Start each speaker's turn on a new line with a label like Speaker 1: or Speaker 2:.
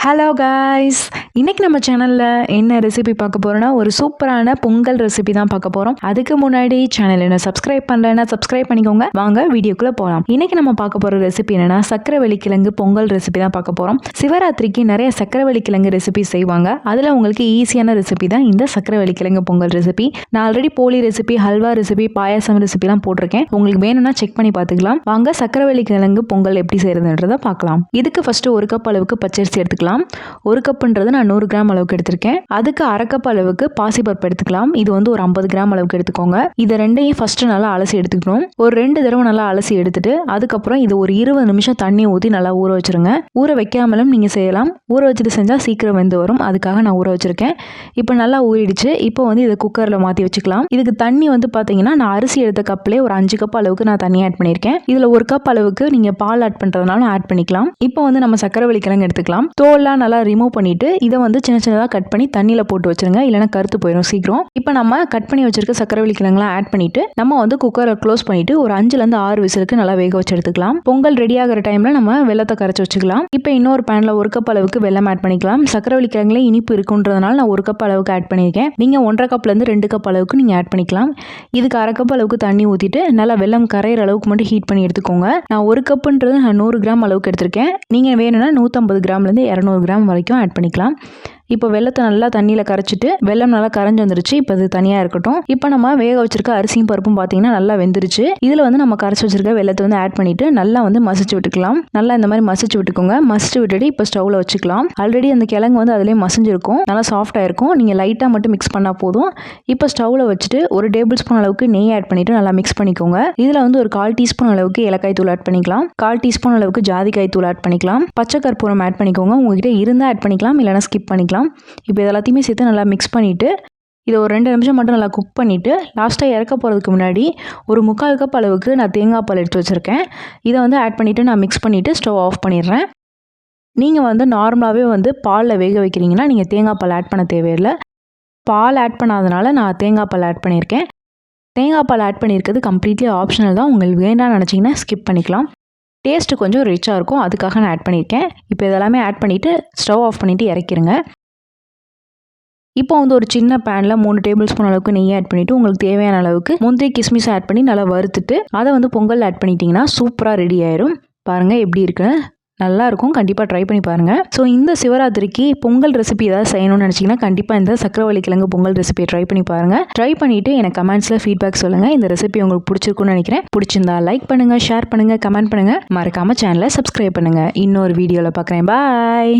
Speaker 1: Hello guys, இன்றைக்கி நம்ம சேனலில் என்ன ரெசிபி பார்க்க போகிறோன்னா ஒரு சூப்பரான பொங்கல் ரெசிபி தான் பார்க்க போகிறோம். அதுக்கு முன்னாடி சேனல் என்ன சப்ஸ்கிரைப் பண்ணலைன்னா சப்ஸ்கிரைப் பண்ணிக்கோங்க. வாங்க வீடியோக்குள்ளே போகலாம். இன்றைக்கி நம்ம பார்க்க போகிற ரெசிபி என்னென்னா சக்கரவள்ளி கிழங்கு பொங்கல் ரெசிபி தான் பார்க்க போகிறோம். சிவராத்திரிக்கு நிறைய சக்கரவள்ளி கிழங்கு ரெசிபி செய்வாங்க. அதில் உங்களுக்கு ஈஸியான ரெசிபி தான் இந்த சக்கரவள்ளி கிழங்கு பொங்கல் ரெசிபி. நான் ஆல்ரெடி போலி ரெசிபி, ஹல்வா ரெசிபி, பாயாசம் ரெசிபிலாம் போட்டிருக்கேன். உங்களுக்கு வேணும்னா செக் பண்ணி பார்த்துக்கலாம். வாங்க சக்கரவள்ளி கிழங்கு பொங்கல் எப்படி செய்யறதுன்றதை பார்க்கலாம். இதுக்கு ஃபர்ஸ்ட் 1 கப் அளவுக்கு பச்சரிசி எடுத்துக்கலாம். 1 கப்புன்றது நான் 100 கிராம் அளவுக்கு எடுத்திருக்கேன். அதுக்கு 1/2 கப் அளவுக்கு பாசிப்பருப்பு எடுத்துக்கலாம். இது வந்து ஒரு 50 கிராம் அளவுக்கு எடுத்துக்கோங்க. இதை ரெண்டையும் ஃபர்ஸ்ட் நல்லா அலசி எடுத்துக்கணும். ஒரு 2 தடவை நல்லா அலசி எடுத்துட்டு அதுக்கப்புறம் இது ஒரு 20 நிமிஷம் தண்ணி ஊற்றி நல்லா ஊற வச்சிருங்க. ஊற வைக்காமலும் நீங்கள் செய்யலாம். ஊற வச்சுட்டு செஞ்சால் சீக்கிரம் வெந்து வரும். அதுக்காக நான் ஊற வச்சிருக்கேன். இப்போ நல்லா ஊறிடுச்சு. இப்போ வந்து இதை குக்கரில் மாற்றி வச்சுக்கலாம். இதுக்கு தண்ணி வந்து பார்த்தீங்கன்னா நான் அரிசி எடுத்த கப்லேயே ஒரு 5 கப் அளவுக்கு நான் தண்ணி ஆட் பண்ணியிருக்கேன். இதில் 1 கப் அளவுக்கு நீங்கள் பால் ஆட் பண்ணுறதுனாலும் ஆட் பண்ணிக்கலாம். இப்போ வந்து நம்ம சக்கரவள்ளி கிழங்கு எடுத்துக்கலாம். தோல்லாம் நல்லா ரிமூவ் பண்ணிட்டு இதை வந்து சின்ன சின்னதாக கட் பண்ணி தண்ணியில் போட்டு வச்சிருங்க, இல்லைன்னா கருத்து போயிடும் சீக்கிரம். இப்போ நம்ம கட் பண்ணி வச்சிருக்க சக்கரவள்ளி கிழங்குலாம் ஆட் பண்ணிட்டு நம்ம வந்து குக்கரை க்ளோஸ் பண்ணிட்டு ஒரு 5லேருந்து 6 விசிலுக்கு நல்லா வேக வச்சு எடுத்துக்கலாம். பொங்கல் ரெடி ஆகிற டைம்ல நம்ம வெள்ளத்தை கரைச்சி வச்சுக்கலாம். இப்போ இன்னொரு பேன்ல 1 கப் அளவுக்கு வெல்லம் ஆட் பண்ணிக்கலாம். சக்கரவள்ளி கிழங்குல இனிப்பு இருக்குன்றதுனால நான் 1 கப் அளவுக்கு ஆட் பண்ணியிருக்கேன். நீங்கள் 1.5 கப்லேருந்து 2 கப் அளவுக்கு நீங்கள் ஆட் பண்ணிக்கலாம். இதுக்கு 1/2 கப் அளவுக்கு தண்ணி ஊற்றிட்டு நல்லா வெல்லம் கரையிற அளவுக்கு மட்டும் ஹீட் பண்ணி எடுத்துக்கோங்க. நான் 1 கப்புன்றது நான் 100 கிராம் அளவுக்கு எடுத்திருக்கேன். நீங்கள் வேணும்னா 150 கிராம்லேருந்து 200 கிராம் வரைக்கும் ஆட் பண்ணிக்கலாம். இப்போ வெள்ளத்தை நல்லா தண்ணியில் கரைச்சிட்டு வெல்லம் நல்லா கரைஞ்சி வந்துருச்சு. இப்போ இது தனியாக இருக்கட்டும். இப்போ நம்ம வேக வச்சிருக்க அரிசியும் பருப்பும் பார்த்தீங்கன்னா நல்லா வெந்துருச்சு. இதில் வந்து நம்ம கரைச்சி வச்சிருக்க வெள்ளத்தை வந்து ஆட் பண்ணிட்டு நல்லா வந்து மசிச்சு விட்டுக்கலாம். நல்லா இந்த மாதிரி மசிச்சு விட்டுக்கோங்க. மசிச்சு விட்டுட்டு இப்போ ஸ்டவ்வில் வச்சுக்கலாம். ஆல்ரெடி அந்த கிழங்கு வந்து அதிலே மசிஞ்சிருக்கும், நல்லா சாஃப்டாக இருக்கும். நீங்கள் லைட்டாக மட்டும் மிக்ஸ் பண்ணால் போதும். இப்போ ஸ்டவ்வில் வச்சுட்டு ஒரு டேபிள் ஸ்பூன் அளவுக்கு நெய் ஆட் பண்ணிட்டு நல்லா மிக்ஸ் பண்ணிக்கோங்க. இதில் வந்து ஒரு 1/4 டீஸ்பூன் அளவுக்கு ஏலக்காய் தூள் ஆட் பண்ணிக்கலாம். 1/4 டீஸ்பூன் அளவுக்கு ஜாதிக்காய் தூள் ஆட் பண்ணிக்கலாம். பச்சை கற்பூரம் ஆட் பண்ணிக்கோங்க. உங்ககிட்ட இருந்தால் ஆட் பண்ணிக்கலாம், இல்லைனா ஸ்கிப் பண்ணிக்கலாம். இப்போ இதெல்லாத்தையுமே சேர்த்து நல்லா மிக்ஸ் பண்ணிவிட்டு இதை ஒரு 2 நிமிஷம் மட்டும் நல்லா குக் பண்ணிவிட்டு லாஸ்ட்டாக இறக்க போகிறதுக்கு முன்னாடி ஒரு 3/4 கப் அளவுக்கு நான் தேங்காய் பால் எடுத்து வச்சுருக்கேன். இதை வந்து ஆட் பண்ணிவிட்டு நான் மிக்ஸ் பண்ணிவிட்டு ஸ்டவ் ஆஃப் பண்ணிடுறேன். நீங்கள் வந்து நார்மலாகவே வந்து பாலில் வேக வைக்கிறீங்கன்னா நீங்கள் தேங்காய் பால் ஆட் பண்ண தேவையில்லை. பால் ஆட் பண்ணாதனால நான் தேங்காய் பால் ஆட் பண்ணியிருக்கேன். தேங்காய் பால் ஆட் பண்ணியிருக்கிறது கம்ப்ளீட்லி ஆப்ஷனல் தான். உங்களுக்கு வேண்டாம்னு நினச்சிங்கன்னா ஸ்கிப் பண்ணிக்கலாம். டேஸ்ட்டு கொஞ்சம் ரிச்சாக இருக்கும், அதுக்காக நான் ஆட் பண்ணியிருக்கேன். இப்போ இதெல்லாமே ஆட் பண்ணிவிட்டு ஸ்டவ் ஆஃப் பண்ணிவிட்டு இறக்கிடுங்க. இப்போ வந்து ஒரு சின்ன பேனில் 3 டேபிள் ஸ்பூன் அளவுக்கு நெய் ஆட் பண்ணிவிட்டு உங்களுக்கு தேவையான அளவுக்கு முந்திரி கிஸ்மிஸ் ஆட் பண்ணி நல்லா வறுத்துட்டு அதை வந்து பொங்கல் ஆட் பண்ணிட்டீங்கன்னா சூப்பராக ரெடி ஆயிரும். பாருங்கள் எப்படி இருக்கு, நல்லா இருக்கும். கண்டிப்பாக ட்ரை பண்ணி பாருங்கள். ஸோ இந்த சிவராத்திரிக்கு பொங்கல் ரெசிபி ஏதாவது செய்யணும்னு நினச்சிங்கன்னா கண்டிப்பாக இந்த சக்கரவள்ளி கிழங்கு பொங்கல் ரெசிபியை ட்ரை பண்ணி பாருங்கள். ட்ரை பண்ணிவிட்டு எனக்கு கமெண்ட்ஸில் ஃபீட்பேக் சொல்லுங்கள். இந்த ரெசிபி உங்களுக்கு பிடிச்சிருக்குன்னு நினைக்கிறேன். பிடிச்சிருந்தா லைக் பண்ணுங்கள், ஷேர் பண்ணுங்கள், கமெண்ட் பண்ணுங்கள். மறக்காமல் சேனலை சப்ஸ்கிரைப் பண்ணுங்கள். இன்னொரு வீடியோவில் பார்க்குறேன். பாய்.